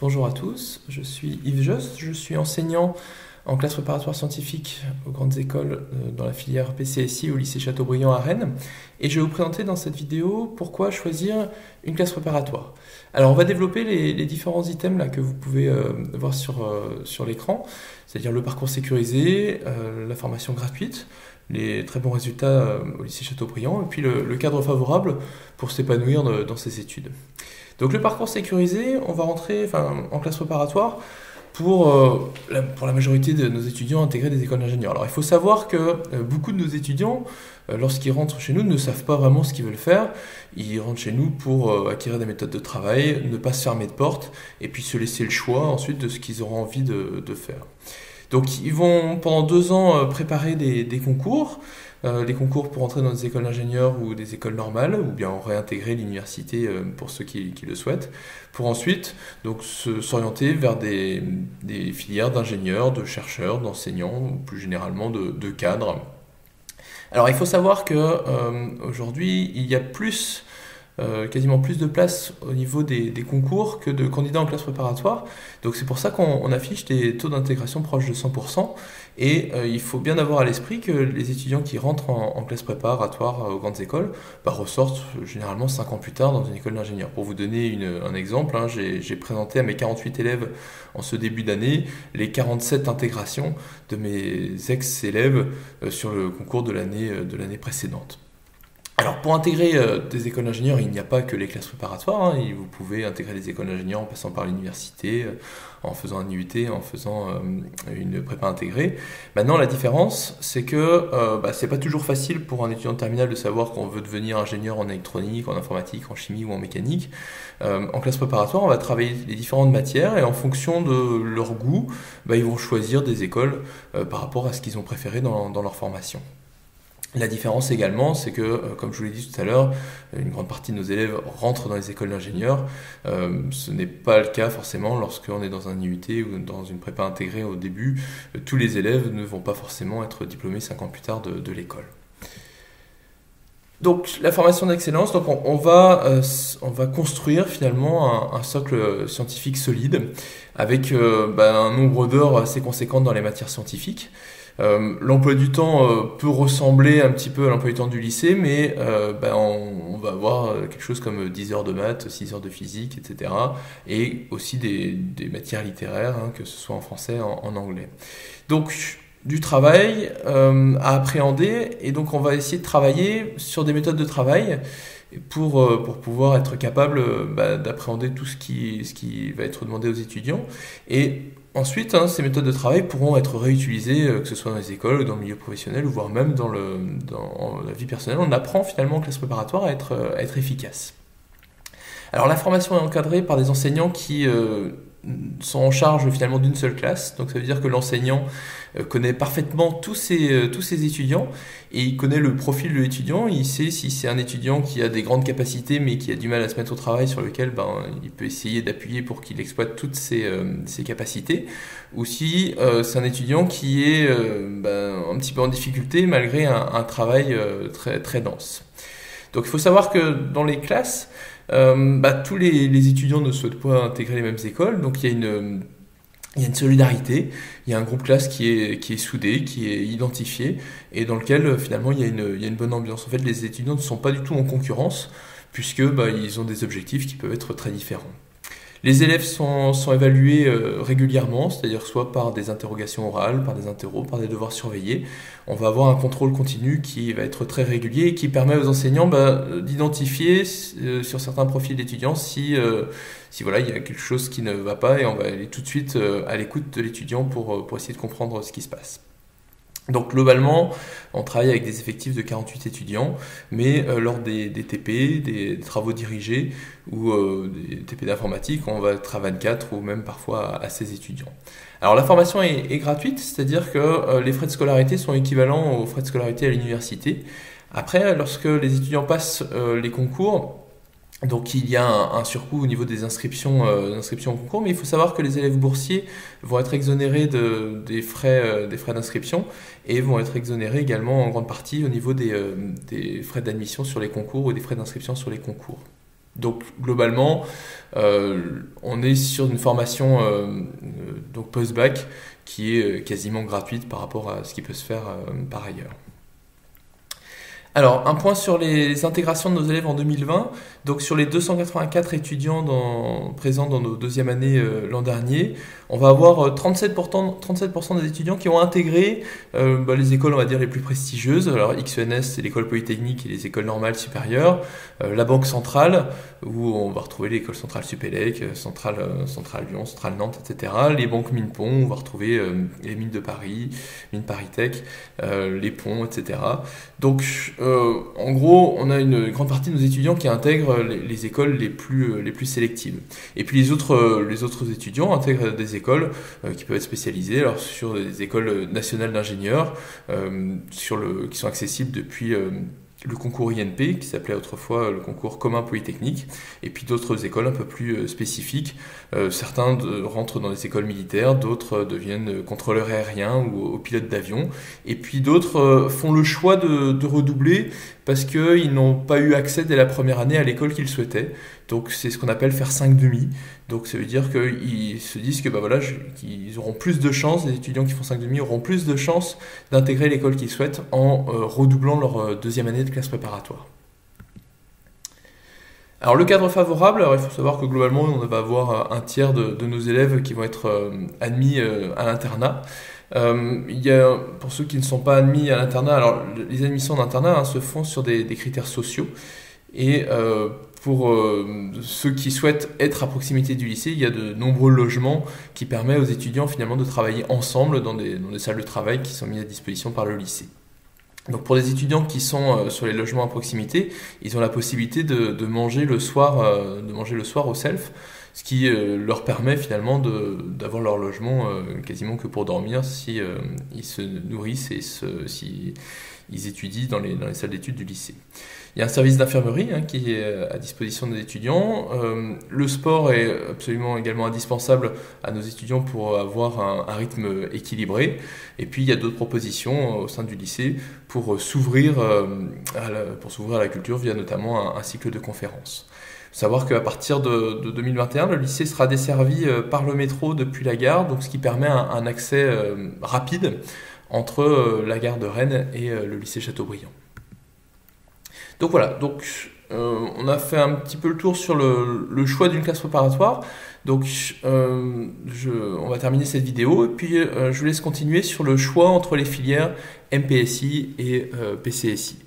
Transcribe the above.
Bonjour à tous, je suis Yves Jost, je suis enseignant en classe préparatoire scientifique aux grandes écoles dans la filière PCSI au lycée Chateaubriand à Rennes et je vais vous présenter dans cette vidéo pourquoi choisir une classe préparatoire. Alors on va développer les différents items là, que vous pouvez voir sur l'écran, c'est-à-dire le parcours sécurisé, la formation gratuite, les très bons résultats au lycée Chateaubriand et puis le cadre favorable pour s'épanouir dans ses études. Donc le parcours sécurisé, on va rentrer en classe préparatoire pour la majorité de nos étudiants intégrer des écoles d'ingénieurs. Alors il faut savoir que beaucoup de nos étudiants, lorsqu'ils rentrent chez nous, ne savent pas vraiment ce qu'ils veulent faire. Ils rentrent chez nous pour acquérir des méthodes de travail, ne pas se fermer de porte, et puis se laisser le choix ensuite de ce qu'ils auront envie de faire. Donc ils vont pendant 2 ans préparer des concours, les concours pour entrer dans des écoles d'ingénieurs ou des écoles normales, ou bien réintégrer l'université pour ceux qui le souhaitent, pour ensuite donc s'orienter vers des filières d'ingénieurs, de chercheurs, d'enseignants, ou plus généralement de cadres. Alors il faut savoir que aujourd'hui il y a quasiment plus de places au niveau des concours que de candidats en classe préparatoire. Donc c'est pour ça qu'on affiche des taux d'intégration proches de 100%. Et il faut bien avoir à l'esprit que les étudiants qui rentrent en classe préparatoire aux grandes écoles ressortent généralement 5 ans plus tard dans une école d'ingénieur. Pour vous donner un exemple, j'ai présenté à mes 48 élèves en ce début d'année les 47 intégrations de mes ex-élèves sur le concours de l'année précédente. Alors pour intégrer des écoles d'ingénieurs, il n'y a pas que les classes préparatoires, vous pouvez intégrer des écoles d'ingénieurs en passant par l'université, en faisant un IUT, en faisant une prépa intégrée. Maintenant la différence, c'est que c'est pas toujours facile pour un étudiant de terminale de savoir qu'on veut devenir ingénieur en électronique, en informatique, en chimie ou en mécanique. En classe préparatoire, on va travailler les différentes matières et en fonction de leur goût, ils vont choisir des écoles par rapport à ce qu'ils ont préféré dans leur formation. La différence également, c'est que, comme je vous l'ai dit tout à l'heure, une grande partie de nos élèves rentrent dans les écoles d'ingénieurs. Ce n'est pas le cas forcément lorsqu'on est dans un IUT ou dans une prépa intégrée au début. Tous les élèves ne vont pas forcément être diplômés 5 ans plus tard de l'école. Donc la formation d'excellence, donc on va construire finalement un socle scientifique solide avec un nombre d'heures assez conséquent dans les matières scientifiques. L'emploi du temps peut ressembler un petit peu à l'emploi du temps du lycée, mais on va avoir quelque chose comme 10 heures de maths, 6 heures de physique, etc. Et aussi des matières littéraires, que ce soit en français, en anglais. Donc du travail à appréhender, et donc on va essayer de travailler sur des méthodes de travail pour pouvoir être capable d'appréhender tout ce qui va être demandé aux étudiants. Et ensuite, ces méthodes de travail pourront être réutilisées, que ce soit dans les écoles ou dans le milieu professionnel, ou voire même dans la vie personnelle. On apprend finalement en classe préparatoire à être efficace. Alors la formation est encadrée par des enseignants qui sont en charge finalement d'une seule classe. Donc ça veut dire que l'enseignant connaît parfaitement tous ses étudiants et il connaît le profil de l'étudiant. Il sait si c'est un étudiant qui a des grandes capacités mais qui a du mal à se mettre au travail, sur lequel il peut essayer d'appuyer pour qu'il exploite toutes ses capacités, ou si c'est un étudiant qui est un petit peu en difficulté malgré un travail très, très dense. Donc il faut savoir que dans les classes, tous les étudiants ne souhaitent pas intégrer les mêmes écoles, donc il y a une solidarité, il y a un groupe classe qui est soudé, qui est identifié, et dans lequel finalement il y a une bonne ambiance. En fait, les étudiants ne sont pas du tout en concurrence, puisque ils ont des objectifs qui peuvent être très différents. Les élèves sont évalués régulièrement, c'est-à-dire soit par des interrogations orales, par des interros, par des devoirs surveillés. On va avoir un contrôle continu qui va être très régulier et qui permet aux enseignants d'identifier sur certains profils d'étudiants si il y a quelque chose qui ne va pas, et on va aller tout de suite à l'écoute de l'étudiant pour essayer de comprendre ce qui se passe. Donc globalement, on travaille avec des effectifs de 48 étudiants, mais lors des TP, des travaux dirigés ou des TP d'informatique, on va être à 24 ou même parfois à 16 étudiants. Alors la formation est gratuite, c'est-à-dire que les frais de scolarité sont équivalents aux frais de scolarité à l'université. Après, lorsque les étudiants passent les concours, donc il y a un surcoût au niveau des inscriptions au concours, mais il faut savoir que les élèves boursiers vont être exonérés des frais d'inscription et vont être exonérés également en grande partie au niveau des frais d'admission sur les concours ou des frais d'inscription sur les concours. Donc globalement, on est sur une formation donc post-bac qui est quasiment gratuite par rapport à ce qui peut se faire par ailleurs. Alors, un point sur les intégrations de nos élèves en 2020. Donc, sur les 284 étudiants présents dans nos deuxième années l'an dernier, on va avoir 37% des étudiants qui ont intégré les écoles, on va dire, les plus prestigieuses. Alors, XENS, c'est l'école polytechnique et les écoles normales supérieures. La Banque Centrale, où on va retrouver l'école centrale Supélec, Centrale Lyon, Centrale Nantes, etc. Les banques Mines-Ponts, on va retrouver les mines de Paris, Mines ParisTech, les ponts, etc. Donc, en gros, on a une grande partie de nos étudiants qui intègrent les écoles les plus sélectives. Et puis les autres étudiants intègrent des écoles qui peuvent être spécialisées, alors sur des écoles nationales d'ingénieurs, qui sont accessibles depuis le concours INP, qui s'appelait autrefois le concours commun polytechnique, et puis d'autres écoles un peu plus spécifiques. Certains rentrent dans des écoles militaires, d'autres deviennent contrôleurs aériens ou pilotes d'avion, et puis d'autres font le choix de redoubler parce qu'ils n'ont pas eu accès dès la première année à l'école qu'ils souhaitaient. Donc c'est ce qu'on appelle faire 5 demi. Donc ça veut dire qu'ils se disent que qu'ils auront plus de chances, les étudiants qui font 5 demi auront plus de chances d'intégrer l'école qu'ils souhaitent en redoublant leur deuxième année de classe préparatoire. Alors le cadre favorable, alors il faut savoir que globalement on va avoir un tiers de nos élèves qui vont être admis à l'internat. Il y a, pour ceux qui ne sont pas admis à l'internat, alors les admissions d'internat se font sur des critères sociaux, et pour ceux qui souhaitent être à proximité du lycée, il y a de nombreux logements qui permettent aux étudiants finalement de travailler ensemble dans des salles de travail qui sont mises à disposition par le lycée. Donc pour des étudiants qui sont sur les logements à proximité, ils ont la possibilité de manger le soir au self, ce qui leur permet finalement d'avoir leur logement quasiment que pour dormir si ils se nourrissent et si ils étudient dans les salles d'études du lycée. Il y a un service d'infirmerie qui est à disposition des étudiants. Le sport est absolument également indispensable à nos étudiants pour avoir un rythme équilibré. Et puis il y a d'autres propositions au sein du lycée pour s'ouvrir à la culture via notamment un cycle de conférences. Il faut savoir qu'à partir de 2021, le lycée sera desservi par le métro depuis la gare, donc ce qui permet un accès rapide entre la gare de Rennes et le lycée Chateaubriand. Donc voilà, on a fait un petit peu le tour sur le choix d'une classe préparatoire. Donc on va terminer cette vidéo et puis je vous laisse continuer sur le choix entre les filières MPSI et PCSI.